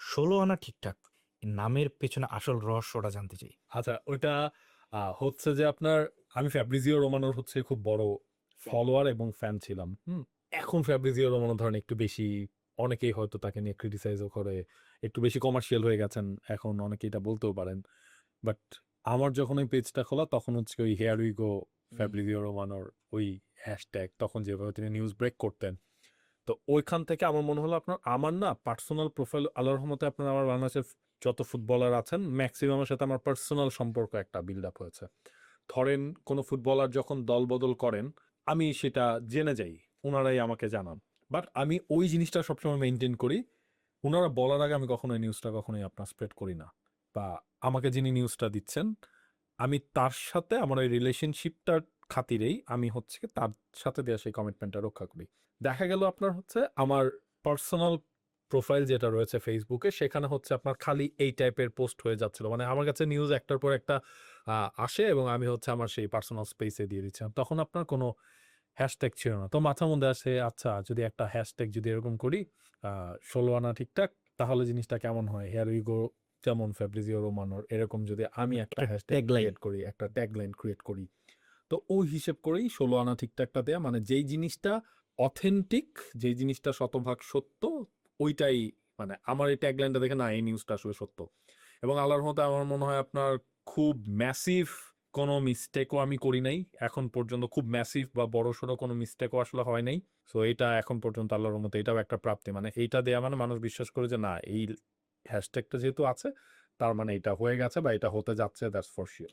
ষোলো আনা ঠিকঠাক এই নামের পেছনে আসল রহস্যটা জানতে চাই। আচ্ছা, ওইটা হচ্ছে যে আপনার, আমি ফ্যাব্রিজিও রোমানোর হচ্ছে খুব বড় ফলোয়ার এবং ফ্যান ছিলাম। এখন ফ্যাব্রিজিও রোমানো ধরেন একটু বেশি, অনেকেই হয়তো তাকে নিয়ে ক্রিটিসাইজও করে, একটু বেশি কমার্শিয়াল হয়ে গেছেন এখন, অনেকে এটা বলতেও পারেন। বাট আমার যখন ওই পেজটা খোলা তখন হচ্ছে ওই হেয়ার উই গো ফ্যাব্রিজিও রোমানোর ওই হ্যাশট্যাগ, তখন যেভাবে তিনি নিউজ ব্রেক করতেন, তো ওইখান থেকে আমার মনে হলো আপনার, আমার না পার্সোনাল প্রোফাইল, আল্লাহর রহমতে আপনার আমার বাংলাদেশের যত ফুটবলার আছেন ম্যাক্সিমামের সাথে আমার পার্সোনাল সম্পর্ক একটা বিল্ড আপ হয়েছে। ধরেন কোনো ফুটবলার যখন দল বদল করেন, আমি সেটা জেনে যাই, ওনারাই আমাকে জানান। বাট আমি ওই জিনিসটা সবসময় মেনটেন করি, ওনারা বলার আগে আমি কখনো এই নিউজটা কখনোই আপনার স্প্রেড করি না। বা আমাকে যিনি নিউজটা দিচ্ছেন, আমি তার সাথে আমার ওই রিলেশনশিপটার খাতিরেই আমি হচ্ছে কি তার সাথে দেওয়া সেই কমিটমেন্টটা রক্ষা করি। দেখা গেল আপনার হচ্ছে আমার পার্সোনাল প্রোফাইল যেটা রয়েছে ফেসবুকে, সেখানে হচ্ছে আপনার খালি এই টাইপের পোস্ট হয়ে যাচ্ছিল, মানে আমার কাছে নিউজ একটার পর একটা আসে এবং আমি হচ্ছে আমার সেই পার্সোনাল স্পেসে দিয়ে দিচ্ছিলাম, তখন আপনার কোনো হ্যাশট্যাগ ছিল না। তো মাথার মধ্যে আসে, আচ্ছা যদি একটা হ্যাশট্যাগ যদি এরকম করি, 16 আনা ঠিকঠাক, তাহলে জিনিসটা কেমন হয়, হেয়ার উই গো যেমন ফ্যাব্রিজিও রোমানোর, এরকম যদি আমি একটা হ্যাশট্যাগ ট্যাগলাইন। ক্রিয়েট করি, একটা ট্যাগলাইন ক্রিয়েট করি, তো ওই হিসেব করেই 16 আনা ঠিকঠাকটা দেয়া, মানে যেই জিনিসটা অথেন্টিক, যেই জিনিসটা শতভাগ সত্য, ওইটাই, মানে আমার এই ট্যাগলাইনটা দেখে না এই নিউজটা আসলে সত্য। এবং আল্লাহর মতো আমার মনে হয় আপনার খুব ম্যাসিভ কোনো মিস্টেকও আমি করি নাই এখন পর্যন্ত, খুব ম্যাসিভ বা বড়সড় কোনো মিস্টেকও আসলে হয় নাই। সো এটা এখন পর্যন্ত আল্লাহর মতো এটাও একটা প্রাপ্তি, মানে এইটা দেয়া মানে মানুষ বিশ্বাস করে যে না, এই হ্যাশট্যাগটা যেহেতু আছে তার মানে এটা হয়ে গেছে বা এটা হতে যাচ্ছে, দ্যাটস ফর শিওর।